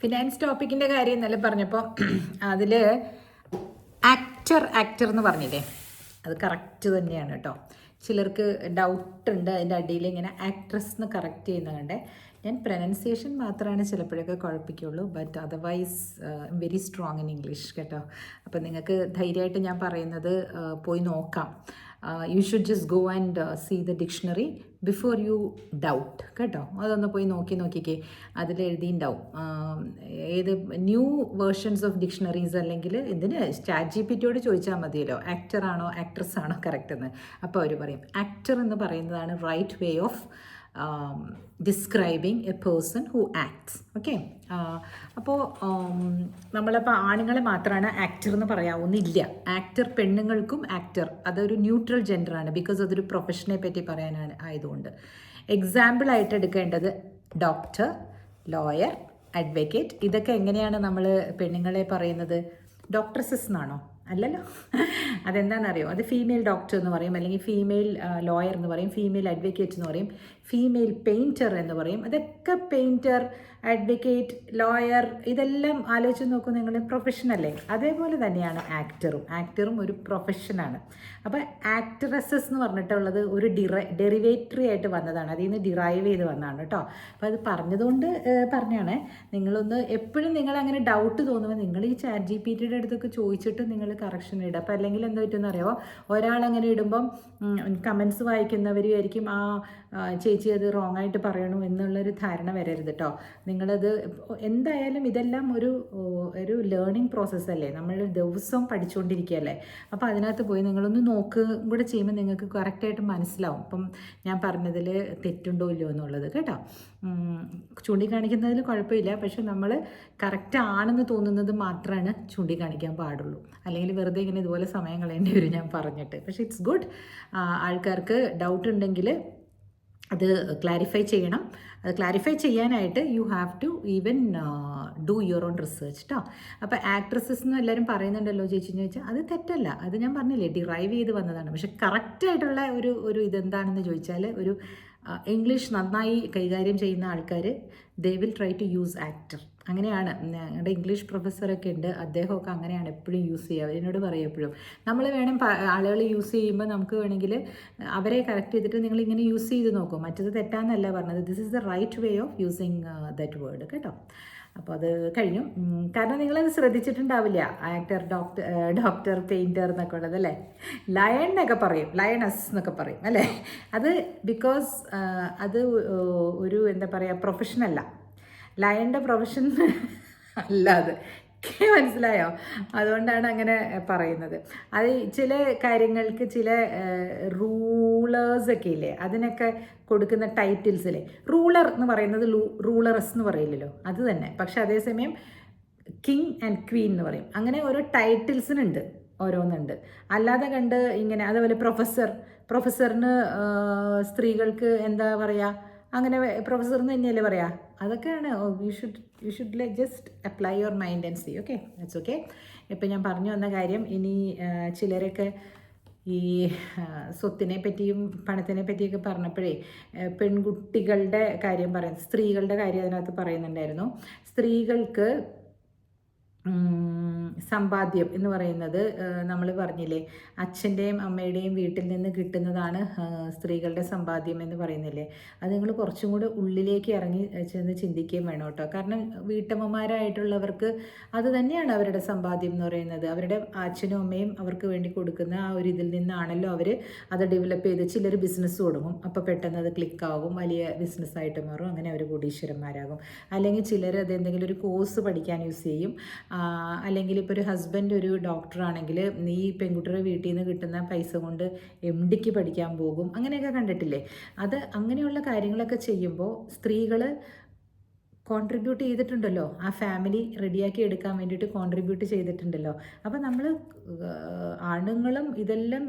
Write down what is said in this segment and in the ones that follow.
Finance ടോപ്പിക്കിൻ്റെ കാര്യം ഇന്നലെ പറഞ്ഞപ്പോൾ അതിൽ ആക്ടർ എന്ന് പറഞ്ഞില്ലേ, അത് കറക്റ്റ് തന്നെയാണ് കേട്ടോ. ചിലർക്ക് ഡൗട്ട് ഉണ്ട് അതിൻ്റെ അടിയിൽ ഇങ്ങനെ ആക്ട്രസ് എന്ന് കറക്റ്റ് ചെയ്യുന്ന കണ്ടേ. ഞാൻ പ്രൊനൗൺസിയേഷൻ മാത്രമാണ് ചിലപ്പോഴൊക്കെ കുഴപ്പിക്കുള്ളൂ, but otherwise very strong in English കേട്ടോ. അപ്പം നിങ്ങൾക്ക് ധൈര്യമായിട്ട് ഞാൻ പറയുന്നത് പോയി നോക്കാം. You should just go and see the dictionary before you doubt കേട്ടോ. അതൊന്ന് പോയി നോക്കിക്കേ, അതിലെഴുതിയിട്ടുണ്ടാവും ഏത് ന്യൂ വേർഷൻസ് ഓഫ് ഡിക്ഷണറീസ്. അല്ലെങ്കിൽ ഇതിന് ChatGPT ചോദിച്ചാൽ മതിയല്ലോ ആക്ടറാണോ ആക്ട്രസ് ആണോ കറക്റ്റ് എന്ന്. അപ്പോൾ അവർ പറയും ആക്ടർ എന്ന് പറയുന്നതാണ് right way of describing a person who acts. Okay, അപ്പോൾ നമ്മളിപ്പോൾ ആണുങ്ങളെ മാത്രമാണ് ആക്ടർ എന്ന് പറയാവുന്നില്ല. ആക്ടർ പെണ്ണുങ്ങൾക്കും ആക്ടർ അതൊരു ന്യൂട്രൽ ജെൻഡറാണ്, ബിക്കോസ് അതൊരു പ്രൊഫഷനെ പറ്റി പറയാനാണ് ആയതുകൊണ്ട്. എക്സാമ്പിളായിട്ട് എടുക്കേണ്ടത് ഡോക്ടർ, ലോയർ, അഡ്വക്കേറ്റ്. ഇതൊക്കെ എങ്ങനെയാണ് നമ്മൾ പെണ്ണുങ്ങളെ പറയുന്നത്? ഡോക്ടർസസ് എന്നാണോ? അല്ലല്ലോ. അതെന്താണെന്നറിയോ? അത് ഫീമെയിൽ ഡോക്ടർ എന്ന് പറയും, അല്ലെങ്കിൽ ഫീമെയിൽ ലോയർ എന്ന് പറയും, ഫീമെയിൽ അഡ്വക്കേറ്റ് എന്ന് പറയും, ഫീമെയിൽ പെയിൻറ്റർ എന്ന് പറയും. അതൊക്കെ പെയിൻറ്റർ, അഡ്വക്കേറ്റ്, ലോയർ ഇതെല്ലാം ആലോചിച്ച് നോക്കൂ നിങ്ങൾ, പ്രൊഫഷനല്ലേ? അതേപോലെ തന്നെയാണ് ആക്ടറും ഒരു പ്രൊഫഷനാണ്. അപ്പോൾ ആക്ട്രസസ് എന്ന് പറഞ്ഞിട്ടുള്ളത് ഒരു ഡെറിവേറ്ററി ആയിട്ട് വന്നതാണ്, അതിൽ നിന്ന് ഡിറൈവ് ചെയ്ത് വന്നതാണ് കേട്ടോ. അപ്പോൾ അത് പറഞ്ഞതുകൊണ്ട് പറഞ്ഞാണ്. നിങ്ങളൊന്ന് എപ്പോഴും നിങ്ങളങ്ങനെ ഡൗട്ട് തോന്നുമ്പോൾ നിങ്ങൾ ഈ ChatGPT അടുത്തൊക്കെ ചോദിച്ചിട്ട് നിങ്ങൾ കറക്ഷൻ ഇടുക. അപ്പോൾ അല്ലെങ്കിൽ എന്താ പറ്റുമെന്ന് അറിയാമോ? ഒരാളങ്ങനെ ഇടുമ്പം കമൻസ് വായിക്കുന്നവരുമായിരിക്കും ചേച്ചി അത് റോങ് ആയിട്ട് പറയണു എന്നുള്ളൊരു ധാരണ വരരുത് കേട്ടോ. നിങ്ങളത് എന്തായാലും ഇതെല്ലാം ഒരു ലേണിംഗ് പ്രോസസ്സല്ലേ, നമ്മൾ ദിവസവും പഠിച്ചുകൊണ്ടിരിക്കുകയല്ലേ. അപ്പോൾ അതിനകത്ത് പോയി നിങ്ങളൊന്ന് കൂടെ ചെയ്യുമ്പോൾ നിങ്ങൾക്ക് കറക്റ്റായിട്ട് മനസ്സിലാവും ഇപ്പം ഞാൻ പറഞ്ഞതിൽ തെറ്റുണ്ടോ ഇല്ലയോ എന്നുള്ളത് കേട്ടോ. ചൂണ്ടിക്കാണിക്കുന്നതിൽ കുഴപ്പമില്ല, പക്ഷെ നമ്മൾ കറക്റ്റ് ആണെന്ന് തോന്നുന്നത് മാത്രമാണ് ചൂണ്ടിക്കാണിക്കാൻ പാടുള്ളൂ. അല്ലെങ്കിൽ വെറുതെ ഇങ്ങനെ ഇതുപോലെ സമയം കളയേണ്ടി വരും ഞാൻ പറഞ്ഞിട്ട്. പക്ഷേ ഇറ്റ്സ് ഗുഡ്. ആൾക്കാർക്ക് ഡൗട്ട് ഉണ്ടെങ്കിൽ അത് ക്ലാരിഫൈ ചെയ്യണം. അത് ക്ലാരിഫൈ ചെയ്യാനായിട്ട് you have to even do your own research കേട്ടോ. അപ്പോൾ ആക്ട്രസസ് എന്ന് എല്ലാവരും പറയുന്നുണ്ടല്ലോ ചേച്ചി എന്ന് ചോദിച്ചാൽ അത് തെറ്റല്ല. അത് ഞാൻ പറഞ്ഞില്ലേ, ഡിറൈവ് ചെയ്ത് വന്നതാണ്. പക്ഷെ കറക്റ്റായിട്ടുള്ള ഒരു ഇതെന്താണെന്ന് ചോദിച്ചാൽ ഒരു ഇംഗ്ലീഷ് നന്നായി കൈകാര്യം ചെയ്യുന്ന ആൾക്കാർ they will try to use actor. അങ്ങനെയാണ് ഞങ്ങളുടെ ഇംഗ്ലീഷ് പ്രൊഫസറൊക്കെ ഉണ്ട്, അദ്ദേഹമൊക്കെ അങ്ങനെയാണ് എപ്പോഴും യൂസ് ചെയ്യുക. എന്നോട് പറയും എപ്പോഴും നമ്മൾ വേണം ആളുകൾ യൂസ് ചെയ്യുമ്പോൾ നമുക്ക് വേണമെങ്കിൽ അവരെ കറക്റ്റ് ചെയ്തിട്ട് നിങ്ങളിങ്ങനെ യൂസ് ചെയ്ത് നോക്കും. മറ്റത് തെറ്റാന്നല്ല പറഞ്ഞത്, this is the right way of using that word കേട്ടോ. അപ്പോൾ അത് കഴിഞ്ഞു. കാരണം നിങ്ങളത് ശ്രദ്ധിച്ചിട്ടുണ്ടാവില്ല, ആക്ടർ, ഡോക്ടർ, പെയിൻറ്റർ എന്നൊക്കെ ഉള്ളത് അല്ലേ. ലയൺ എന്നൊക്കെ പറയും, ലയണസ് എന്നൊക്കെ പറയും അല്ലേ. അത് ബിക്കോസ് അത് ഒരു എന്താ പറയുക പ്രൊഫഷനല്ല, ലയൻ്റെ പ്രൊഫഷൻ അല്ല അത്. മനസ്സിലായോ? അതുകൊണ്ടാണ് അങ്ങനെ പറയുന്നത്. അത് ചില കാര്യങ്ങൾക്ക് ചില റൂളേഴ്സൊക്കെ ഇല്ലേ, അതിനൊക്കെ കൊടുക്കുന്ന ടൈറ്റിൽസിലെ റൂളർ എന്ന് പറയുന്നത് റൂളറസ് എന്ന് പറയില്ലല്ലോ, അത് തന്നെ. പക്ഷെ അതേസമയം കിങ് ആൻഡ് ക്വീൻ എന്ന് പറയും. അങ്ങനെ ഓരോ ടൈറ്റിൽസിനുണ്ട്, ഓരോന്നുണ്ട്. അല്ലാതെ കണ്ട് ഇങ്ങനെ അതേപോലെ പ്രൊഫസറിന് സ്ത്രീകൾക്ക് എന്താ പറയുക, അങ്ങനെ പ്രൊഫസർ എന്ന് തന്നെയല്ലേ പറയാ. അതൊക്കെയാണ് you should just apply your mind and see. Okay, that's okay. ഇപ്പം ഞാൻ പറഞ്ഞു വന്ന കാര്യം, ഇനി ചിലരൊക്കെ ഈ സ്വത്തിനെ പറ്റിയും പണത്തിനെ പറ്റിയൊക്കെ പറഞ്ഞപ്പോഴേ പെൺകുട്ടികളുടെ കാര്യം സ്ത്രീകളുടെ കാര്യം അതിനകത്ത് പറയുന്നുണ്ടായിരുന്നു. സ്ത്രീകൾക്ക് സമ്പാദ്യം എന്ന് പറയുന്നത് നമ്മൾ പറഞ്ഞില്ലേ, അച്ഛൻ്റെയും അമ്മയുടെയും വീട്ടിൽ നിന്ന് കിട്ടുന്നതാണ് സ്ത്രീകളുടെ സമ്പാദ്യം എന്ന് പറയുന്നില്ലേ. അത് നിങ്ങൾ കുറച്ചും കൂടെ ഉള്ളിലേക്ക് ഇറങ്ങി ചെന്ന് ചിന്തിക്കുകയും വേണം കേട്ടോ. കാരണം വീട്ടമ്മമാരായിട്ടുള്ളവർക്ക് അത് തന്നെയാണ് അവരുടെ സമ്പാദ്യം എന്ന് പറയുന്നത്. അവരുടെ അച്ഛനും അമ്മയും അവർക്ക് വേണ്ടി കൊടുക്കുന്ന ആ ഒരു ഇതിൽ നിന്നാണല്ലോ അവർ അത് ഡെവലപ്പ് ചെയ്ത്. ചിലർ ബിസിനസ് തുടങ്ങും, അപ്പോൾ പെട്ടെന്ന് അത് ക്ലിക്കാവും, വലിയ ബിസിനസ്സായിട്ട് മാറും, അങ്ങനെ അവർ കോടീശ്വരന്മാരാകും. അല്ലെങ്കിൽ ചിലർ അത് എന്തെങ്കിലും ഒരു കോഴ്സ് പഠിക്കാൻ യൂസ് ചെയ്യും. അല്ലെങ്കിൽ ഇപ്പോൾ ഒരു ഹസ്ബൻഡ് ഒരു ഡോക്ടറാണെങ്കിൽ ഈ പെൺകുട്ടിയുടെ വീട്ടിൽ നിന്ന് കിട്ടുന്ന പൈസ കൊണ്ട് MD പഠിക്കാൻ പോകും. അങ്ങനെയൊക്കെ കണ്ടിട്ടില്ലേ? അത് അങ്ങനെയുള്ള കാര്യങ്ങളൊക്കെ ചെയ്യുമ്പോൾ സ്ത്രീകൾ കോൺട്രിബ്യൂട്ട് ചെയ്തിട്ടുണ്ടല്ലോ, ആ ഫാമിലി റെഡിയാക്കി എടുക്കാൻ വേണ്ടിയിട്ട് കോൺട്രിബ്യൂട്ട് ചെയ്തിട്ടുണ്ടല്ലോ. അപ്പോൾ നമ്മൾ ആണുങ്ങളും ഇതെല്ലാം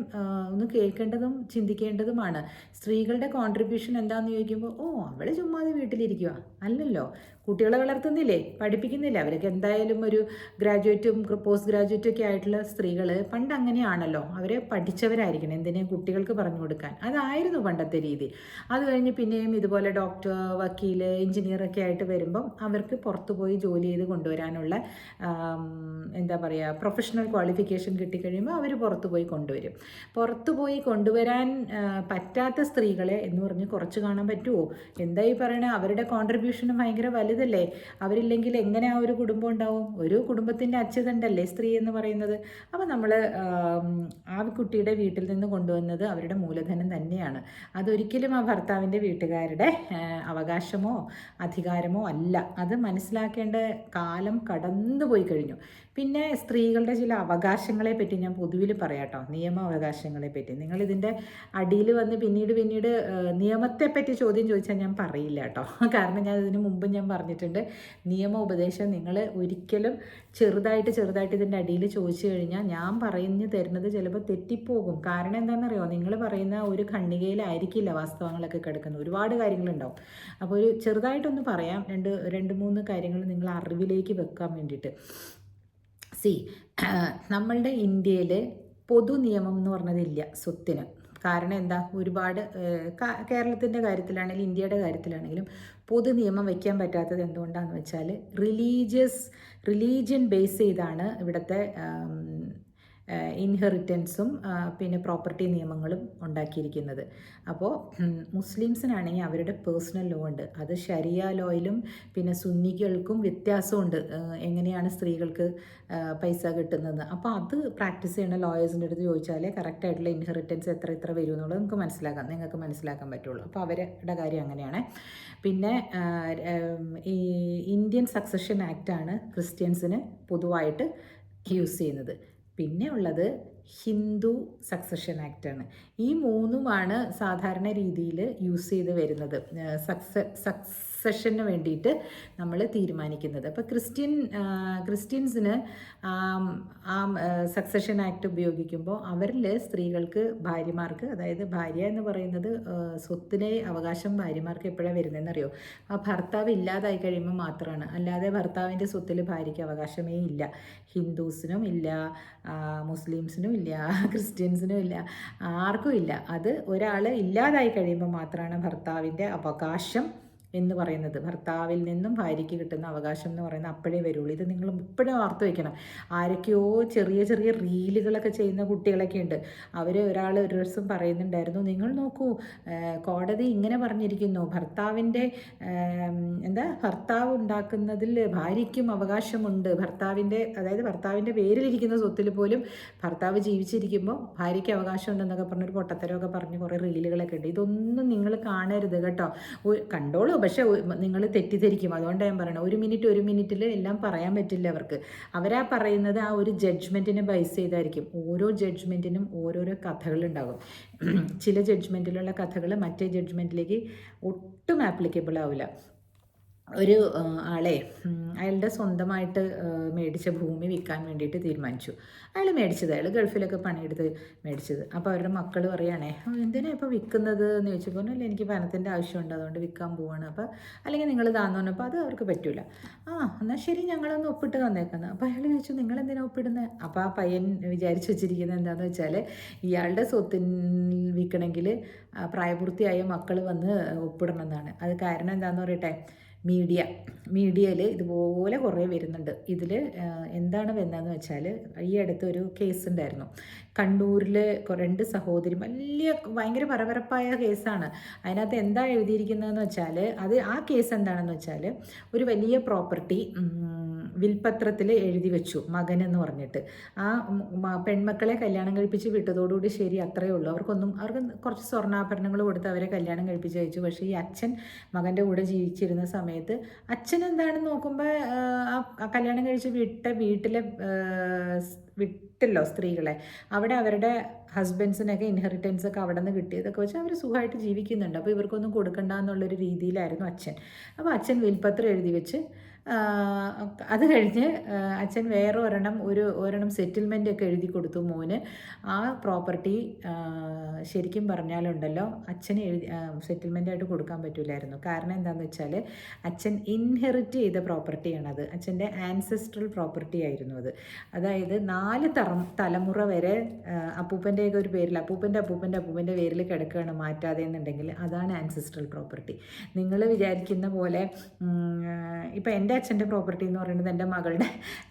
ഒന്ന് കേൾക്കേണ്ടതും ചിന്തിക്കേണ്ടതുമാണ്. സ്ത്രീകളുടെ കോൺട്രിബ്യൂഷൻ എന്താണെന്ന് ചോദിക്കുമ്പോൾ അവൾ ചുമ്മാതെ വീട്ടിലിരിക്കുക അല്ലല്ലോ. കുട്ടികളെ വളർത്തുന്നില്ലേ, പഠിപ്പിക്കുന്നില്ല. അവർക്ക് എന്തായാലും ഒരു ഗ്രാജുവേറ്റും പോസ്റ്റ് ഗ്രാജുവേറ്റും ഒക്കെ ആയിട്ടുള്ള സ്ത്രീകൾ പണ്ട് അങ്ങനെയാണല്ലോ, അവരെ പഠിച്ചവരായിരിക്കണം എന്തിനേയും കുട്ടികൾക്ക് പറഞ്ഞു കൊടുക്കാൻ. അതായിരുന്നു പണ്ടത്തെ രീതി. അത് കഴിഞ്ഞ് പിന്നെയും ഇതുപോലെ ഡോക്ടർ, വക്കീൽ, എഞ്ചിനീയറൊക്കെ ആയിട്ട് വരുമ്പം അവർക്ക് പുറത്തു പോയി ജോലി ചെയ്ത് കൊണ്ടുവരാനുള്ള എന്താ പറയുക, പ്രൊഫഷണൽ ക്വാളിഫിക്കേഷൻ കിട്ടിക്കഴിയുമ്പോൾ അവർ പുറത്തു പോയി കൊണ്ടുവരും. പുറത്തു പോയി കൊണ്ടുവരാൻ പറ്റാത്ത സ്ത്രീകളെ എന്ന് പറഞ്ഞ് കുറച്ച് കാണാൻ പറ്റുമോ? എന്തായി പറയണേ, അവരുടെ കോൺട്രിബ്യൂഷനും ഭയങ്കര വലുതല്ലേ. അവരില്ലെങ്കിൽ എങ്ങനെ ആ ഒരു കുടുംബം ഉണ്ടാവും? ഒരു കുടുംബത്തിൻ്റെ അച്യുതണ്ടല്ലേ സ്ത്രീ എന്ന് പറയുന്നത്. അപ്പോൾ നമ്മൾ ആ കുട്ടിയുടെ വീട്ടിൽ നിന്ന് കൊണ്ടുവന്നത് അവരുടെ മൂലധനം തന്നെയാണ്. അതൊരിക്കലും ആ ഭർത്താവിൻ്റെ വീട്ടുകാരുടെ അവകാശമോ അധികാരമോ അല്ല. അത് മനസ്സിലാക്കേണ്ട കാലം കടന്നു പോയി കഴിഞ്ഞു. പിന്നെ സ്ത്രീകളുടെ ചില അവകാശങ്ങളെ പറ്റി ഞാൻ പൊതുവിൽ പറയാം കേട്ടോ, നിയമ അവകാശങ്ങളെ പറ്റി. നിങ്ങളിതിൻ്റെ അടിയിൽ വന്ന് പിന്നീട് നിയമത്തെപ്പറ്റി ചോദ്യം ചോദിച്ചാൽ ഞാൻ പറയില്ല കേട്ടോ. കാരണം ഞാൻ ഇതിന് മുമ്പ് ഞാൻ പറഞ്ഞിട്ടുണ്ട്, നിയമ ഉപദേശം നിങ്ങൾ ഒരിക്കലും ചെറുതായിട്ട് ഇതിൻ്റെ അടിയിൽ ചോദിച്ചു കഴിഞ്ഞാൽ ഞാൻ പറഞ്ഞു തരുന്നത് ചിലപ്പോൾ തെറ്റിപ്പോകും. കാരണം എന്താണെന്നറിയോ, നിങ്ങൾ പറയുന്ന ഒരു ഖണ്ഡികയിലായിരിക്കില്ല വാസ്തവങ്ങളൊക്കെ കിടക്കുന്നത്, ഒരുപാട് കാര്യങ്ങളുണ്ടാവും. അപ്പോൾ ഒരു ചെറുതായിട്ടൊന്ന് പറയാം, രണ്ട് മൂന്ന് കാര്യങ്ങൾ നിങ്ങൾ അറിവിലേക്ക് വെക്കാൻ വേണ്ടിയിട്ട്. നമ്മളുടെ ഇന്ത്യയിൽ പൊതു നിയമം എന്ന് പറഞ്ഞതില്ല സ്വത്തിന്. കാരണം എന്താ, ഒരുപാട് കേരളത്തിൻ്റെ കാര്യത്തിലാണെങ്കിലും ഇന്ത്യയുടെ കാര്യത്തിലാണെങ്കിലും പൊതു നിയമം വയ്ക്കാൻ പറ്റാത്തത് എന്തുകൊണ്ടാണെന്ന് വെച്ചാൽ റിലീജിയൻ ബേസ് ചെയ്താണ് ഇവിടുത്തെ ഇൻഹെറിറ്റൻസും പിന്നെ പ്രോപ്പർട്ടി നിയമങ്ങളും ഉണ്ടാക്കിയിരിക്കുന്നത്. അപ്പോൾ മുസ്ലിംസിനാണെങ്കിൽ അവരുടെ പേഴ്സണൽ ലോ ഉണ്ട്. അത് ശരിയ ലോയിലും പിന്നെ സുന്നികൾക്കും വ്യത്യാസമുണ്ട്, എങ്ങനെയാണ് സ്ത്രീകൾക്ക് പൈസ കിട്ടുന്നത്. അപ്പോൾ അത് പ്രാക്ടീസ് ചെയ്യുന്ന ലോയേഴ്സിൻ്റെ അടുത്ത് ചോദിച്ചാൽ കറക്റ്റായിട്ടുള്ള ഇൻഹെറിറ്റൻസ് എത്ര വരും എന്നുള്ളത് നിങ്ങൾക്ക് മനസ്സിലാക്കാൻ പറ്റുള്ളൂ. അപ്പോൾ അവരുടെ കാര്യം അങ്ങനെയാണ്. പിന്നെ ഈ ഇന്ത്യൻ സക്സഷൻ ആക്റ്റാണ് ക്രിസ്ത്യൻസിന് പൊതുവായിട്ട് യൂസ് ചെയ്യുന്നത്. പിന്നെ ഉള്ളത് ഹിന്ദു സക്സഷൻ ആക്റ്റാണ്. ഈ മൂന്നുമാണ് സാധാരണ രീതിയിൽ യൂസ് ചെയ്ത് വരുന്നത് സക്സഷന് വേണ്ടിയിട്ട് നമ്മൾ തീരുമാനിക്കുന്നത്. അപ്പോൾ ക്രിസ്ത്യൻസിന് ആ സക്സഷൻ ആക്ട് ഉപയോഗിക്കുമ്പോൾ അവരിൽ സ്ത്രീകൾക്ക്, ഭാര്യമാർക്ക്, അതായത് ഭാര്യ എന്ന് പറയുന്നത് സ്വത്തിലെ അവകാശം ഭാര്യമാർക്ക് എപ്പോഴാണ് വരുന്നതെന്നറിയോ, ആ ഭർത്താവ് ഇല്ലാതായി കഴിയുമ്പോൾ മാത്രമാണ്. അല്ലാതെ ഭർത്താവിൻ്റെ സ്വത്തിൽ ഭാര്യയ്ക്ക് അവകാശമേ ഇല്ല. ഹിന്ദുസിനും ഇല്ല, മുസ്ലിംസിനും ഇല്ല, ക്രിസ്ത്യൻസിനും ഇല്ല, ആർക്കും ഇല്ല. അത് ഒരാൾ ഇല്ലാതായി കഴിയുമ്പോൾ മാത്രമാണ് ഭർത്താവിൻ്റെ അവകാശം എന്ന് പറയുന്നത്. ഭർത്താവിൽ നിന്നും ഭാര്യയ്ക്ക് കിട്ടുന്ന അവകാശം എന്ന് പറയുന്നത് അപ്പോഴേ വരുള്ളൂ. ഇത് നിങ്ങൾ ഇപ്പോഴും ഓർത്ത് വയ്ക്കണം. ആരൊക്കെയോ ചെറിയ റീലുകളൊക്കെ ചെയ്യുന്ന കുട്ടികളൊക്കെ ഉണ്ട്. ഒരാൾ ഒരു ദിവസം പറയുന്നുണ്ടായിരുന്നു, നിങ്ങൾ നോക്കൂ, കോടതി ഇങ്ങനെ പറഞ്ഞിരിക്കുന്നു, ഭർത്താവ് ഉണ്ടാക്കുന്നതിൽ ഭാര്യയ്ക്കും അവകാശമുണ്ട്. ഭർത്താവിൻ്റെ പേരിലിരിക്കുന്ന സ്വത്തിൽ പോലും ഭർത്താവ് ജീവിച്ചിരിക്കുമ്പോൾ ഭാര്യയ്ക്ക് അവകാശമുണ്ടെന്നൊക്കെ പറഞ്ഞൊരു പൊട്ടത്തരമൊക്കെ പറഞ്ഞ് കുറേ റീലുകളൊക്കെ ഉണ്ട്. ഇതൊന്നും നിങ്ങൾ കാണരുത് കേട്ടോ. കണ്ടോളൂ, പക്ഷെ നിങ്ങൾ തെറ്റിദ്ധരിക്കും. അതുകൊണ്ട് ഞാൻ പറയണം, ഒരു മിനിറ്റിൽ എല്ലാം പറയാൻ പറ്റില്ല അവർക്ക്. അവരാ പറയുന്നത് ആ ഒരു ജഡ്ജ്മെൻറ്റിനെ ബേസ് ചെയ്തായിരിക്കും. ഓരോ ജഡ്ജ്മെൻറ്റിനും ഓരോരോ കഥകളുണ്ടാകും. ചില ജഡ്ജ്മെൻറ്റിലുള്ള കഥകൾ മറ്റേ ജഡ്ജ്മെൻറ്റിലേക്ക് ഒട്ടും ആപ്ലിക്കബിൾ ആവില്ല. ഒരു അയാളുടെ സ്വന്തമായിട്ട് മേടിച്ച ഭൂമി വിൽക്കാൻ വേണ്ടിയിട്ട് തീരുമാനിച്ചു. അയാൾ ഗൾഫിലൊക്കെ പണിയെടുത്ത് മേടിച്ചത്. അപ്പോൾ അവരുടെ മക്കൾ പറയുകയാണേ, എന്തിനാണ് ഇപ്പോൾ വിൽക്കുന്നത് എന്ന് ചോദിച്ചപ്പോൾ, അല്ല എനിക്ക് പണത്തിൻ്റെ ആവശ്യമുണ്ട്, അതുകൊണ്ട് വിൽക്കാൻ പോവാണ്. അപ്പോൾ അല്ലെങ്കിൽ നിങ്ങൾ താന്ന് പറഞ്ഞപ്പോൾ അത് അവർക്ക് പറ്റില്ല. എന്നാൽ ശരി, ഞങ്ങളൊന്ന് ഒപ്പിട്ട് തന്നേക്കുന്നത്. അപ്പോൾ അയാൾ ചോദിച്ചു, നിങ്ങൾ എന്തിനാണ് ഒപ്പിടുന്നത്? അപ്പോൾ ആ പയ്യൻ വിചാരിച്ചു വെച്ചിരിക്കുന്നത് എന്താണെന്ന് വെച്ചാൽ, ഇയാളുടെ സ്വത്തിൽ വിൽക്കണമെങ്കിൽ പ്രായപൂർത്തിയായ മക്കൾ വന്ന് ഒപ്പിടണം എന്നാണ്. അത് കാരണം എന്താണെന്ന് പറയട്ടെ, മീഡിയയിൽ ഇതുപോലെ കുറേ വരുന്നുണ്ട്. ഇതിൽ എന്താണ് വരുന്നതെന്ന് വെച്ചാൽ, ഈ അടുത്തൊരു കേസ് ഉണ്ടായിരുന്നു കണ്ണൂരിൽ. 2 സഹോദരി, ഭയങ്കര പരപരപ്പായ കേസാണ്. അതിനകത്ത് എന്താ എഴുതിയിരിക്കുന്നതെന്ന് വെച്ചാൽ, ആ കേസ് എന്താണെന്ന് വെച്ചാൽ, ഒരു വലിയ പ്രോപ്പർട്ടി വിൽപത്രത്തിൽ എഴുതി വെച്ചു മകൻ എന്ന് പറഞ്ഞിട്ട്. ആ പെൺമക്കളെ കല്യാണം കഴിപ്പിച്ച് വിട്ടതോടുകൂടി ശരി, അത്രയേ ഉള്ളൂ. അവർക്ക് കുറച്ച് സ്വർണ്ണാഭരണങ്ങൾ കൊടുത്ത് അവരെ കല്യാണം കഴിപ്പിച്ച് അയച്ചു. പക്ഷേ ഈ അച്ഛൻ മകൻ്റെ കൂടെ ജീവിച്ചിരുന്ന സമയത്ത് അച്ഛൻ എന്താണെന്ന് നോക്കുമ്പോൾ ആ കല്യാണം കഴിച്ച് വിട്ടല്ലോ സ്ത്രീകളെ. അവിടെ അവരുടെ ഹസ്ബൻഡ്സിനൊക്കെ ഇൻഹെറിറ്റൻസൊക്കെ അവിടെ നിന്ന് കിട്ടിയതൊക്കെ വെച്ച് അവർ സുഖമായിട്ട് ജീവിക്കുന്നുണ്ട്. അപ്പോൾ ഇവർക്കൊന്നും കൊടുക്കണ്ട എന്നുള്ളൊരു രീതിയിലായിരുന്നു അച്ഛൻ. അപ്പോൾ അച്ഛൻ വിൽപത്രം എഴുതി വെച്ച് അത് കഴിഞ്ഞ് അച്ഛൻ വേറെ ഒരെണ്ണം സെറ്റിൽമെൻ്റ് ഒക്കെ എഴുതി കൊടുത്തു മോന്. ആ പ്രോപ്പർട്ടി ശരിക്കും പറഞ്ഞാലുണ്ടല്ലോ അച്ഛന് സെറ്റിൽമെൻ്റ് ആയിട്ട് കൊടുക്കാൻ പറ്റില്ലായിരുന്നു. കാരണം എന്താണെന്ന് വെച്ചാൽ അച്ഛൻ ഇൻഹെറിറ്റ് ചെയ്ത പ്രോപ്പർട്ടിയാണത്. അച്ഛൻ്റെ ആൻസെസ്ട്രൽ പ്രോപ്പർട്ടി ആയിരുന്നു അത്. അതായത് 4 തലമുറ വരെ അപ്പൂപ്പൻ്റെയൊക്കെ ഒരു പേരിൽ അപ്പൂപ്പൻ്റെ പേരിൽ കിടക്കുകയാണ് മാറ്റാതെ എന്നുണ്ടെങ്കിൽ അതാണ് ആൻസെസ്ട്രൽ പ്രോപ്പർട്ടി. നിങ്ങൾ വിചാരിക്കുന്ന പോലെ ഇപ്പം എൻ്റെ അച്ഛൻ്റെ പ്രോപ്പർട്ടി എന്ന് പറയുന്നത് എൻ്റെ മകളുടെ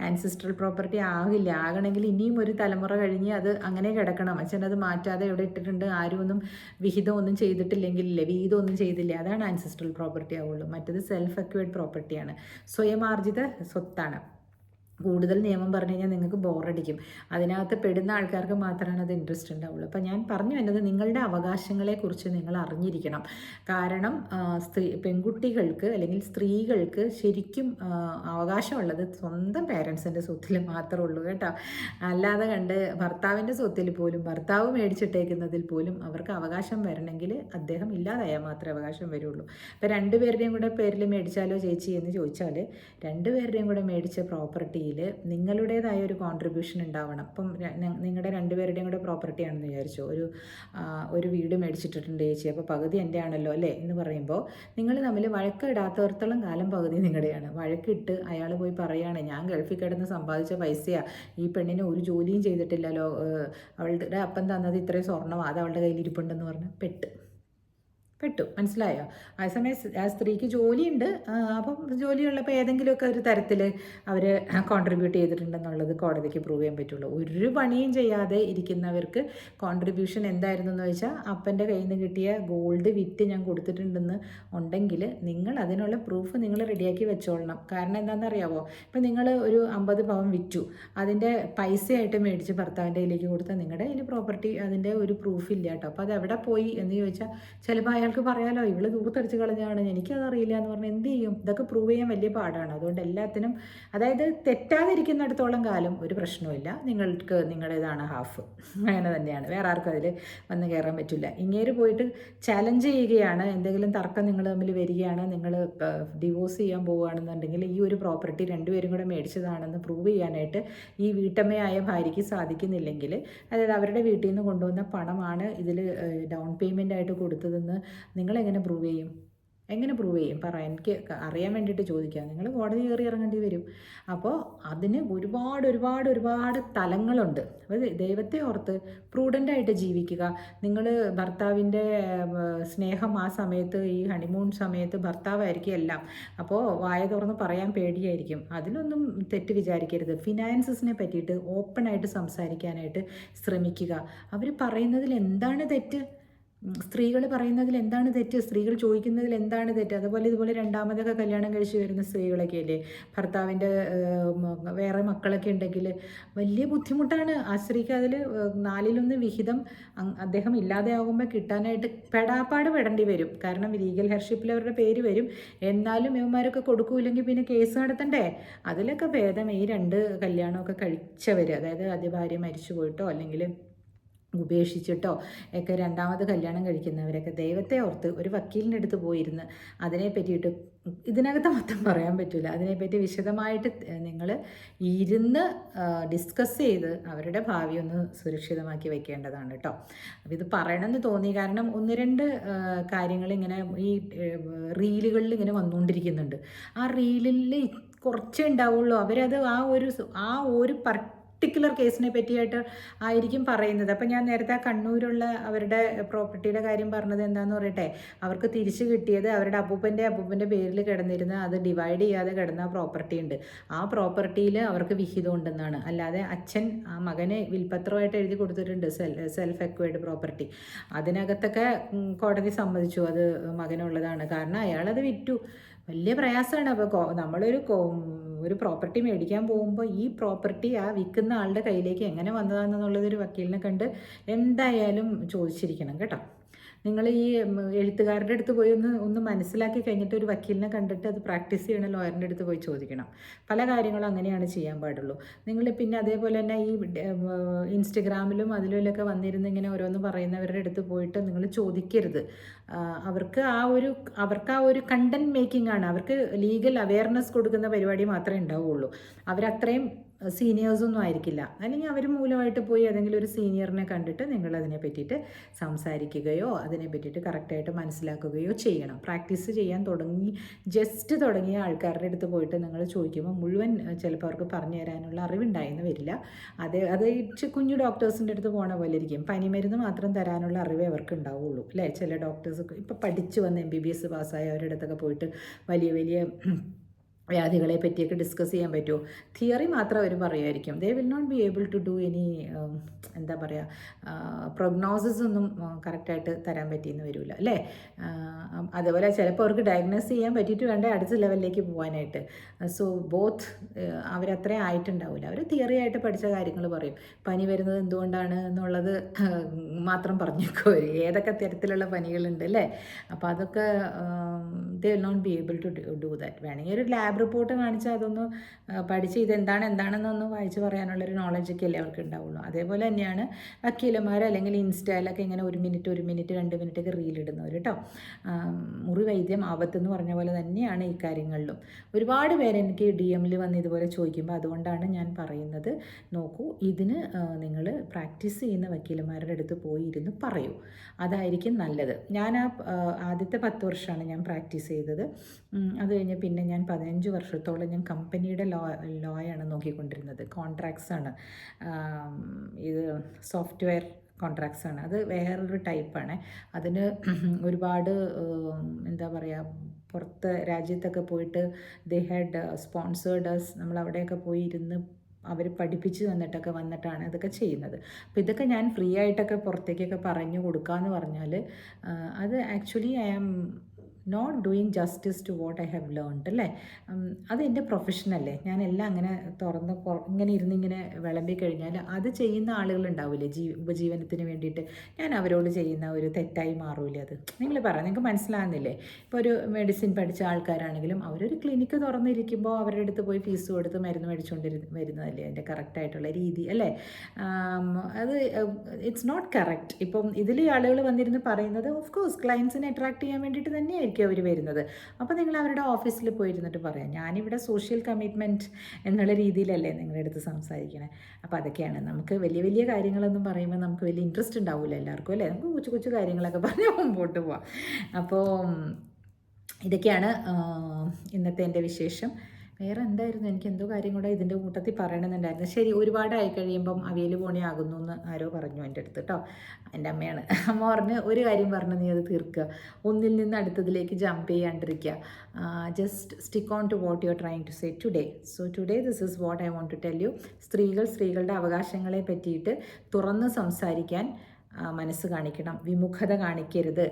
ആൻസെസ്ട്രൽ പ്രോപ്പർട്ടി ആകില്ല. ആകണമെങ്കിൽ ഇനിയും ഒരു തലമുറ കഴിഞ്ഞ് അത് അങ്ങനെ കിടക്കണം. അച്ഛനത് മാറ്റാതെ എവിടെ ഇട്ടിട്ടുണ്ട്, ആരും ഒന്നും വിഹിതമൊന്നും ചെയ്തിട്ടില്ലെങ്കിലല്ലേ, വിഹിതമൊന്നും ചെയ്തില്ല, അതാണ് ആൻസെസ്ട്രൽ പ്രോപ്പർട്ടി ആവുള്ളൂ. മറ്റത് സെൽഫ് അക്വേർഡ് പ്രോപ്പർട്ടിയാണ്, സ്വയമാർജിത സ്വത്താണ്. കൂടുതൽ നിയമം പറഞ്ഞു കഴിഞ്ഞാൽ നിങ്ങൾക്ക് ബോറടിക്കും. അതിനകത്ത് പെടുന്ന ആൾക്കാർക്ക് മാത്രമാണ് അത് ഇൻട്രസ്റ്റ് ഉണ്ടാവുള്ളൂ. അപ്പം ഞാൻ പറഞ്ഞു വരുന്നത് നിങ്ങളുടെ അവകാശങ്ങളെക്കുറിച്ച് നിങ്ങൾ അറിഞ്ഞിരിക്കണം. കാരണം പെൺകുട്ടികൾക്ക് അല്ലെങ്കിൽ സ്ത്രീകൾക്ക് ശരിക്കും അവകാശമുള്ളത് സ്വന്തം പേരൻസിൻ്റെ സ്വത്തിൽ മാത്രമേ ഉള്ളൂ കേട്ടോ. അല്ലാതെ കണ്ട് ഭർത്താവിൻ്റെ സ്വത്തിൽ പോലും, ഭർത്താവ് മേടിച്ചിട്ടേക്കുന്നതിൽ പോലും അവർക്ക് അവകാശം വരണമെങ്കിൽ അദ്ദേഹം ഇല്ലാതായാൽ മാത്രമേ അവകാശം വരുള്ളൂ. ഇപ്പം രണ്ടുപേരുടെയും കൂടെ പേരിൽ മേടിച്ചാലോ ചേച്ചി എന്ന് ചോദിച്ചാൽ, രണ്ടുപേരുടെയും കൂടെ മേടിച്ച പ്രോപ്പർട്ടി നിങ്ങളുടേതായ ഒരു കോൺട്രിബ്യൂഷൻ ഉണ്ടാവണം. ഇപ്പം നിങ്ങളുടെ രണ്ടുപേരുടെയും കൂടെ പ്രോപ്പർട്ടി ആണെന്ന് വിചാരിച്ചോ, ഒരു വീട് മേടിച്ചിട്ടുണ്ട് ചേച്ചി, അപ്പോൾ പകുതി എൻ്റെ ആണല്ലോ അല്ലേ എന്ന് പറയുമ്പോൾ നിങ്ങൾ തമ്മിൽ വഴക്കിടാത്തവർത്തോളം കാലം പകുതി നിങ്ങളുടെയാണ്. വഴക്കിട്ട് അയാൾ പോയി പറയുകയാണ് ഞാൻ ഗൾഫിൽ കിടന്ന് സമ്പാദിച്ച പൈസയാണ്, ഈ പെണ്ണിന് ഒരു ജോലിയും ചെയ്തിട്ടില്ലല്ലോ, അവളുടെ അപ്പം തന്നത് ഇത്രയും സ്വർണ്ണമാണ്, അത് അവളുടെ കയ്യിൽ ഇരിപ്പുണ്ടെന്ന് പറഞ്ഞ് പെട്ടു. മനസ്സിലായോ? അതേസമയം ആ സ്ത്രീക്ക് ജോലിയുണ്ട്. അപ്പം ജോലിയുള്ളപ്പോൾ ഏതെങ്കിലുമൊക്കെ ഒരു തരത്തിൽ അവർ കോൺട്രിബ്യൂട്ട് ചെയ്തിട്ടുണ്ടെന്നുള്ളത് കോടതിക്ക് പ്രൂവ് ചെയ്യാൻ പറ്റുള്ളൂ. ഒരു പണിയും ചെയ്യാതെ ഇരിക്കുന്നവർക്ക് കോൺട്രിബ്യൂഷൻ എന്തായിരുന്നു എന്ന് വെച്ചാൽ അപ്പൻ്റെ കയ്യിൽ നിന്ന് കിട്ടിയ ഗോൾഡ് വിറ്റ് ഞാൻ കൊടുത്തിട്ടുണ്ടെന്ന് ഉണ്ടെങ്കിൽ നിങ്ങൾ അതിനുള്ള പ്രൂഫ് നിങ്ങൾ റെഡിയാക്കി വെച്ചോളണം. കാരണം എന്താണെന്ന് അറിയാമോ, ഇപ്പം നിങ്ങൾ ഒരു 50 പവൻ വിറ്റു, അതിൻ്റെ പൈസയായിട്ട് മേടിച്ച് ഭർത്താവിൻ്റെ കയ്യിലേക്ക് കൊടുത്താൽ നിങ്ങളുടെ കയ്യിൽ പ്രോപ്പർട്ടി അതിൻ്റെ ഒരു പ്രൂഫ് ഇല്ല കേട്ടോ. അപ്പോൾ അത് എവിടെ പോയി എന്ന് ചോദിച്ചാൽ ചിലപ്പോൾ അയാൾക്ക് പറയാലോ ഇവള് ദൂർത്തടിച്ച് കളഞ്ഞാണ്, എനിക്കതറിയില്ല എന്ന് പറഞ്ഞാൽ എന്ത് ചെയ്യും? ഇതൊക്കെ പ്രൂവ് ചെയ്യാൻ വലിയ പാടാണ്. അതുകൊണ്ട് എല്ലാത്തിനും, അതായത് തെറ്റാതിരിക്കുന്നിടത്തോളം കാലം ഒരു പ്രശ്നവുമില്ല, നിങ്ങൾക്ക് നിങ്ങളുടേതാണ് ഹാഫ്, അങ്ങനെ തന്നെയാണ്. വേറെ ആർക്കും അതിൽ വന്ന് കയറാൻ പറ്റില്ല. ഇങ്ങേര് പോയിട്ട് ചലഞ്ച് ചെയ്യുകയാണ്, എന്തെങ്കിലും തർക്കം നിങ്ങൾ തമ്മിൽ വരികയാണ്, നിങ്ങൾ ഡിവോഴ്സ് ചെയ്യാൻ പോവുകയാണെന്നുണ്ടെങ്കിൽ ഈ ഒരു പ്രോപ്പർട്ടി രണ്ടുപേരും കൂടെ മേടിച്ചതാണെന്ന് പ്രൂവ് ചെയ്യാനായിട്ട് ഈ വീട്ടമ്മയായ ഭാര്യയ്ക്ക് സാധിക്കുന്നില്ലെങ്കിൽ, അതായത് അവരുടെ വീട്ടിൽ നിന്ന് കൊണ്ടുവന്ന പണമാണ് ഇതിൽ ഡൗൺ പേയ്മെൻ്റ് ആയിട്ട് കൊടുത്തതെന്ന് നിങ്ങളെങ്ങനെ പ്രൂവ് ചെയ്യും? പറ, എനിക്ക് അറിയാൻ വേണ്ടിയിട്ട് ചോദിക്കുക. നിങ്ങൾ കോടതി കയറി ഇറങ്ങേണ്ടി വരും. അപ്പോൾ അതിന് ഒരുപാട് തലങ്ങളുണ്ട്. അപ്പോൾ ദൈവത്തെ ഓർത്ത് പ്രൂഡൻ്റായിട്ട് ജീവിക്കുക. നിങ്ങൾ ഭർത്താവിൻ്റെ സ്നേഹം ആ സമയത്ത്, ഈ ഹണിമൂൺ സമയത്ത് ഭർത്താവായിരിക്കും എല്ലാം. അപ്പോൾ വായ തുറന്ന് പറയാൻ പേടിയായിരിക്കും. അതിലൊന്നും തെറ്റ് വിചാരിക്കരുത്. ഫിനാൻസസിനെ പറ്റിയിട്ട് ഓപ്പണായിട്ട് സംസാരിക്കാനായിട്ട് ശ്രമിക്കുക. അവർ പറയുന്നതിൽ എന്താണ് തെറ്റ്? സ്ത്രീകൾ പറയുന്നതിൽ എന്താണ് തെറ്റ്? സ്ത്രീകൾ ചോദിക്കുന്നതിൽ എന്താണ് തെറ്റ്? അതുപോലെ ഇതുപോലെ രണ്ടാമതൊക്കെ കല്യാണം കഴിച്ച് വരുന്ന സ്ത്രീകളൊക്കെ അല്ലേ, ഭർത്താവിൻ്റെ വേറെ മക്കളൊക്കെ ഉണ്ടെങ്കിൽ വലിയ ബുദ്ധിമുട്ടാണ് ആ സ്ത്രീക്ക്. അതിൽ 4/1 വിഹിതം അദ്ദേഹം ഇല്ലാതെയാകുമ്പോൾ കിട്ടാനായിട്ട് പെടാപ്പാട് പെടേണ്ടി വരും. കാരണം ലീഗൽ ഹെയർഷിപ്പിൽ അവരുടെ പേര് വരും. എന്നാലും ഇവന്മാരൊക്കെ കൊടുക്കൂല്ലെങ്കിൽ പിന്നെ കേസ് നടത്തണ്ടേ? അതിലൊക്കെ ഭേദം ഈ 2 കല്യാണമൊക്കെ കഴിച്ചവർ, അതായത് ആദ്യ ഭാര്യ മരിച്ചു പോയിട്ടോ അല്ലെങ്കിൽ ഉപേക്ഷിച്ചിട്ടോ ഒക്കെ രണ്ടാമത് കല്യാണം കഴിക്കുന്നവരൊക്കെ ദൈവത്തെ ഓർത്ത് ഒരു വക്കീലിൻ്റെ അടുത്ത് പോയിരുന്ന് അതിനെ പറ്റിയിട്ട്, ഇതിനകത്ത് മൊത്തം പറയാൻ പറ്റില്ല, അതിനെപ്പറ്റി വിശദമായിട്ട് നിങ്ങൾ ഇരുന്ന് ഡിസ്കസ് ചെയ്ത് അവരുടെ ഭാവി ഒന്ന് സുരക്ഷിതമാക്കി വെക്കേണ്ടതാണ് കേട്ടോ. അപ്പോൾ ഇത് പറയണമെന്ന് തോന്നി, കാരണം 1-2 കാര്യങ്ങൾ ഇങ്ങനെ ഈ റീലുകളിൽ ഇങ്ങനെ വന്നുകൊണ്ടിരിക്കുന്നുണ്ട്. ആ റീലിൽ കുറച്ചേ ഉണ്ടാവുള്ളൂ. അവരത് ആ ഒരു പർട്ടിക്കുലർ കേസിനെ പറ്റിയായിട്ട് ആയിരിക്കും പറയുന്നത്. അപ്പം ഞാൻ നേരത്തെ കണ്ണൂരുള്ള അവരുടെ പ്രോപ്പർട്ടിയുടെ കാര്യം പറഞ്ഞത് എന്താണെന്ന് പറയട്ടെ, അവർക്ക് തിരിച്ചു കിട്ടിയത് അവരുടെ അപ്പൂപ്പൻ്റെ പേരിൽ കിടന്നിരുന്ന, അത് ഡിവൈഡ് ചെയ്യാതെ കിടന്ന പ്രോപ്പർട്ടി ഉണ്ട്. ആ പ്രോപ്പർട്ടിയിൽ അവർക്ക് വിഹിതം ഉണ്ടെന്നാണ്. അല്ലാതെ അച്ഛൻ ആ മകനെ വിൽപത്രമായിട്ട് എഴുതി കൊടുത്തിട്ടുണ്ട്, സെൽഫ് അക്വയർഡ് പ്രോപ്പർട്ടി. അതിനകത്തൊക്കെ കോടതി സമ്മതിച്ചു അത് മകനുള്ളതാണ്. കാരണം അയാളത് വിറ്റു. വലിയ പ്രയാസമാണ്. അപ്പോൾ ഒരു പ്രോപ്പർട്ടി മേടിക്കാൻ പോകുമ്പോൾ ഈ പ്രോപ്പർട്ടി ആ വിൽക്കുന്ന ആളുടെ കയ്യിലേക്ക് എങ്ങനെ വന്നതാണെന്നുള്ളത് ഒരു വക്കീലിനെ കണ്ട് എന്തായാലും ചോദിച്ചിരിക്കണം കേട്ടോ. നിങ്ങൾ ഈ എഴുത്തുകാരുടെ അടുത്ത് പോയി ഒന്ന് മനസ്സിലാക്കി കഴിഞ്ഞിട്ട് ഒരു വക്കീലിനെ കണ്ടിട്ട് അത് പ്രാക്ടീസ് ചെയ്യണ ലോയറിൻ്റെ അടുത്ത് പോയി ചോദിക്കണം. പല കാര്യങ്ങളും അങ്ങനെയാണ് ചെയ്യാൻ പാടുള്ളൂ. നിങ്ങൾ പിന്നെ അതേപോലെ തന്നെ ഈ ഇൻസ്റ്റഗ്രാമിലും അതിലൊക്കെ വന്നിരുന്ന് ഇങ്ങനെ ഓരോന്ന് പറയുന്നവരുടെ അടുത്ത് പോയിട്ട് നിങ്ങൾ ചോദിക്കരുത്. അവർക്ക് ആ ഒരു കണ്ടന്റ് മേക്കിംഗ് ആണ്, അവർക്ക് ലീഗൽ അവയർനെസ് കൊടുക്കുന്ന പരിപാടി മാത്രമേ ഉണ്ടാവുകയുള്ളൂ. അവരത്രയും സീനിയേഴ്സൊന്നും ആയിരിക്കില്ല. അല്ലെങ്കിൽ അവർ മൂലമായിട്ട് പോയി ഏതെങ്കിലും ഒരു സീനിയറിനെ കണ്ടിട്ട് നിങ്ങൾ അതിനെ പറ്റിയിട്ട് സംസാരിക്കുകയോ അതിനെ പറ്റിയിട്ട് കറക്റ്റായിട്ട് മനസ്സിലാക്കുകയോ ചെയ്യണം. പ്രാക്ടീസ് ചെയ്യാൻ ജസ്റ്റ് തുടങ്ങിയ ആൾക്കാരുടെ അടുത്ത് പോയിട്ട് നിങ്ങൾ ചോദിക്കുമ്പോൾ മുഴുവൻ ചിലപ്പോൾ അവർക്ക് പറഞ്ഞു തരാനുള്ള അറിവുണ്ടായെന്ന് വരില്ല. അത് കുഞ്ഞു ഡോക്ടേഴ്സിൻ്റെ അടുത്ത് പോണ പോലെ ഇരിക്കും. പനിമരുന്ന് മാത്രം തരാനുള്ള അറിവേ അവർക്ക് ഉണ്ടാവുള്ളൂ അല്ലേ. ചില ഡോക്ടേഴ്സ് ഇപ്പോൾ പഠിച്ചു വന്ന് MBBS പാസ്സായവരുടെ അടുത്തൊക്കെ പോയിട്ട് വലിയ വലിയ വ്യാധികളെ പറ്റിയൊക്കെ ഡിസ്കസ് ചെയ്യാൻ പറ്റുമോ? തിയറി മാത്രം അവർ പറയുമായിരിക്കും. They will not be able to do any എന്താ പറയുക പ്രൊഗ്നോസിസ് ഒന്നും കറക്റ്റായിട്ട് തരാൻ പറ്റിയെന്ന് വരില്ല അല്ലേ. അതുപോലെ ചിലപ്പോൾ അവർക്ക് ഡയഗ്നോസ് ചെയ്യാൻ പറ്റിയിട്ട് വേണ്ടേ അടുത്ത ലെവലിലേക്ക് പോകാനായിട്ട്. സോ ബോത്ത് അവരത്രയും ആയിട്ടുണ്ടാവില്ല. അവർ തിയറി ആയിട്ട് പഠിച്ച കാര്യങ്ങൾ പറയും. പനി വരുന്നത് എന്തുകൊണ്ടാണ് എന്നുള്ളത് മാത്രം പറഞ്ഞേക്കോ, ഏതൊക്കെ തരത്തിലുള്ള പനികളുണ്ട് അല്ലേ. അപ്പോൾ അതൊക്കെ they will not be able to do that. വേണമെങ്കിൽ ഒരു ലാബ് റിപ്പോർട്ട് കാണിച്ചാൽ അതൊന്ന് പഠിച്ച് എന്താണെന്നൊന്ന് വായിച്ച് പറയാനുള്ളൊരു നോളജൊക്കെ അല്ലേ അവർക്ക് ഉണ്ടാവുള്ളൂ. അതേപോലെ തന്നെയാണ് വക്കീലന്മാർ അല്ലെങ്കിൽ ഇൻസ്റ്റയിലൊക്കെ ഇങ്ങനെ 1 മിനിറ്റ് 2 മിനിറ്റൊക്കെ റീലിടുന്നവർ കേട്ടോ. മുറി വൈദ്യം ആപത്തെന്ന് പറഞ്ഞ പോലെ തന്നെയാണ് ഈ കാര്യങ്ങളിലും. ഒരുപാട് പേര് എനിക്ക് DM-ൽ വന്ന് ഇതുപോലെ ചോദിക്കുമ്പോൾ അതുകൊണ്ടാണ് ഞാൻ പറയുന്നത്, നോക്കൂ, ഇതിന് നിങ്ങൾ പ്രാക്ടീസ് ചെയ്യുന്ന വക്കീലന്മാരുടെ അടുത്ത് പോയി ഇരുന്ന് പറയൂ. അതായിരിക്കും നല്ലത്. ഞാൻ ആദ്യത്തെ 10 വർഷമാണ് ഞാൻ പ്രാക്ടീസ് ചെയ്തത്. അത് കഴിഞ്ഞ് പിന്നെ ഞാൻ 15 വർഷത്തോളം ഞാൻ കമ്പനിയുടെ ലോയാണ് നോക്കിക്കൊണ്ടിരുന്നത്. കോൺട്രാക്ട്സാണ്, ഇത് സോഫ്റ്റ്വെയർ കോൺട്രാക്ട്സാണ്. അത് വേറൊരു ടൈപ്പാണ്. അതിന് ഒരുപാട് എന്താ പറയുക, പുറത്ത് രാജ്യത്തൊക്കെ പോയിട്ട് ദേ ഹാഡ് സ്പോൺസേർഡ് അസ്. നമ്മൾ അവിടെയൊക്കെ പോയി ഇരുന്ന് അവർ പഠിപ്പിച്ച് വന്നിട്ടാണ് ഇതൊക്കെ ചെയ്യുന്നത്. അപ്പോൾ ഇതൊക്കെ ഞാൻ ഫ്രീ ആയിട്ടൊക്കെ പുറത്തേക്കൊക്കെ പറഞ്ഞു കൊടുക്കാമെന്ന് പറഞ്ഞാൽ അത് actually I am not doing justice to what I have learned അല്ലേ. അത് എൻ്റെ പ്രൊഫഷനല്ലേ. ഞാനെല്ലാം അങ്ങനെ ഇങ്ങനെ ഇരുന്നിങ്ങനെ വിളമ്പി കഴിഞ്ഞാൽ അത് ചെയ്യുന്ന ആളുകളുണ്ടാവില്ലേ ഉപജീവനത്തിന് വേണ്ടിയിട്ട്, ഞാൻ അവരോട് ചെയ്യുന്ന ഒരു തെറ്റായി മാറൂലേ അത്? നിങ്ങൾ പറ, നിങ്ങൾക്ക് മനസ്സിലാകുന്നില്ലേ? ഇപ്പോൾ ഒരു മെഡിസിൻ പഠിച്ച ആൾക്കാരാണെങ്കിലും അവരൊരു ക്ലിനിക്ക് തുറന്നിരിക്കുമ്പോൾ അവരുടെ അടുത്ത് പോയി ഫീസ് കൊടുത്ത് മരുന്ന് വരുന്നതല്ലേ അതിൻ്റെ കറക്റ്റായിട്ടുള്ള രീതി അല്ലേ. അത് ഇറ്റ്സ് നോട്ട് കറക്റ്റ്. ഇപ്പം ഇതിൽ ആളുകൾ വന്നിരുന്ന് പറയുന്നത് ഓഫ് കോഴ്സ് ക്ലയൻസിനെ അട്രാക്ട് ചെയ്യാൻ വേണ്ടിയിട്ട് തന്നെയായിരിക്കും അവർ വരുന്നത്. അപ്പോൾ നിങ്ങൾ അവരുടെ ഓഫീസിൽ പോയിരുന്നിട്ട് പറയാം, ഞാനിവിടെ സോഷ്യൽ കമ്മിറ്റ്മെൻറ്റ് എന്നുള്ള രീതിയിലല്ലേ നിങ്ങളുടെ അടുത്ത് സംസാരിക്കണേ. അപ്പോൾ അതൊക്കെയാണ്. നമുക്ക് വലിയ വലിയ കാര്യങ്ങളൊന്നും പറയുമ്പോൾ നമുക്ക് വലിയ ഇൻട്രസ്റ്റ് ഉണ്ടാവില്ല എല്ലാവർക്കും അല്ലേ. നമുക്ക് കൊച്ചു കൊച്ചു കാര്യങ്ങളൊക്കെ പറഞ്ഞ് മുമ്പോട്ട് പോവാം. അപ്പോൾ ഇതൊക്കെയാണ് ഇന്നത്തെ എൻ്റെ വിശേഷം. വേറെ എന്തായിരുന്നു, എനിക്ക് എന്തോ കാര്യം കൂടെ ഇതിൻ്റെ കൂട്ടത്തിൽ പറയണമെന്നുണ്ടായിരുന്നു. ശരി, ഒരുപാടായി കഴിയുമ്പം അവിയൽ പോണിയാകുന്നു എന്ന് ആരോ പറഞ്ഞു എൻ്റെ അടുത്ത് കേട്ടോ. എൻ്റെ അമ്മയാണ്. അമ്മ പറഞ്ഞ് ഒരു കാര്യം പറഞ്ഞ് നീ അത് തീർക്കുക, ഒന്നിൽ നിന്ന് അടുത്തതിലേക്ക് ജമ്പ് ചെയ്യാണ്ടിരിക്കുക. Just stick on to what you are trying to say today. So today this is what I want to tell you. സ്ത്രീകളുടെ അവകാശങ്ങളെ പറ്റിയിട്ട് തുറന്ന് സംസാരിക്കാൻ മനസ്സ് കാണിക്കണം, വിമുഖത കാണിക്കരുത്.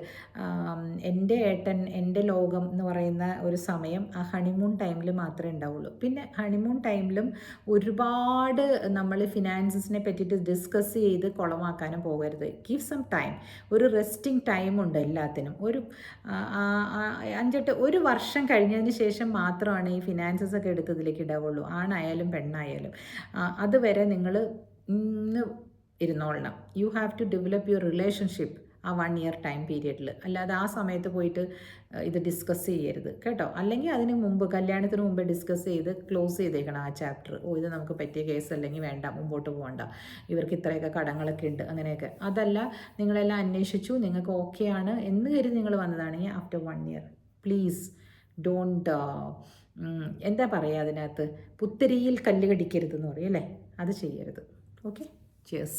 എൻ്റെ ഏട്ടൻ എൻ്റെ ലോകം എന്ന് പറയുന്ന ഒരു സമയം ആ ഹണിമൂൺ ടൈമിൽ മാത്രമേ ഉണ്ടാവുള്ളൂ. പിന്നെ ഹണിമൂൺ ടൈമിലും ഒരുപാട് നമ്മൾ ഫിനാൻസസിനെ പറ്റിയിട്ട് ഡിസ്കസ് ചെയ്ത് കുളമാക്കാനും പോകരുത്. Give some time. ഒരു റെസ്റ്റിംഗ് ടൈമുണ്ട് എല്ലാത്തിനും. ഒരു 1 വർഷം കഴിഞ്ഞതിന് ശേഷം മാത്രമാണ് ഈ ഫിനാൻസസ് ഒക്കെ എടുത്തതിലേക്ക് ഇടാവുള്ളൂ, ആണായാലും പെണ്ണായാലും. അതുവരെ നിങ്ങൾ ഇരുന്നോളണം. You have to develop your relationship ആ 1 ഇയർ ടൈം പീരിയഡിൽ. അല്ലാതെ ആ സമയത്ത് പോയിട്ട് ഇത് ഡിസ്കസ് ചെയ്യരുത് കേട്ടോ. അല്ലെങ്കിൽ അതിന് മുമ്പ്, കല്യാണത്തിന് മുമ്പ് ഡിസ്കസ് ചെയ്ത് ക്ലോസ് ചെയ്തേക്കണം ആ ചാപ്റ്റർ. ഇത് നമുക്ക് പറ്റിയ കേസ് അല്ലെങ്കിൽ വേണ്ട, മുമ്പോട്ട് പോകണ്ട, ഇവർക്ക് ഇത്രയൊക്കെ കടങ്ങളൊക്കെ ഉണ്ട്, അങ്ങനെയൊക്കെ. അതല്ല, നിങ്ങളെല്ലാം അന്വേഷിച്ചു, നിങ്ങൾക്ക് ഓക്കെ ആണ് എന്ന് കരുതി നിങ്ങൾ വന്നതാണെങ്കിൽ ആഫ്റ്റർ 1 ഇയർ പ്ലീസ് ഡോണ്ട് എന്താ പറയുക അതിനകത്ത്, പുത്തരിയിൽ കല്ല് കടിക്കരുതെന്ന് പറയും അല്ലേ, അത് ചെയ്യരുത്. Okay, cheers.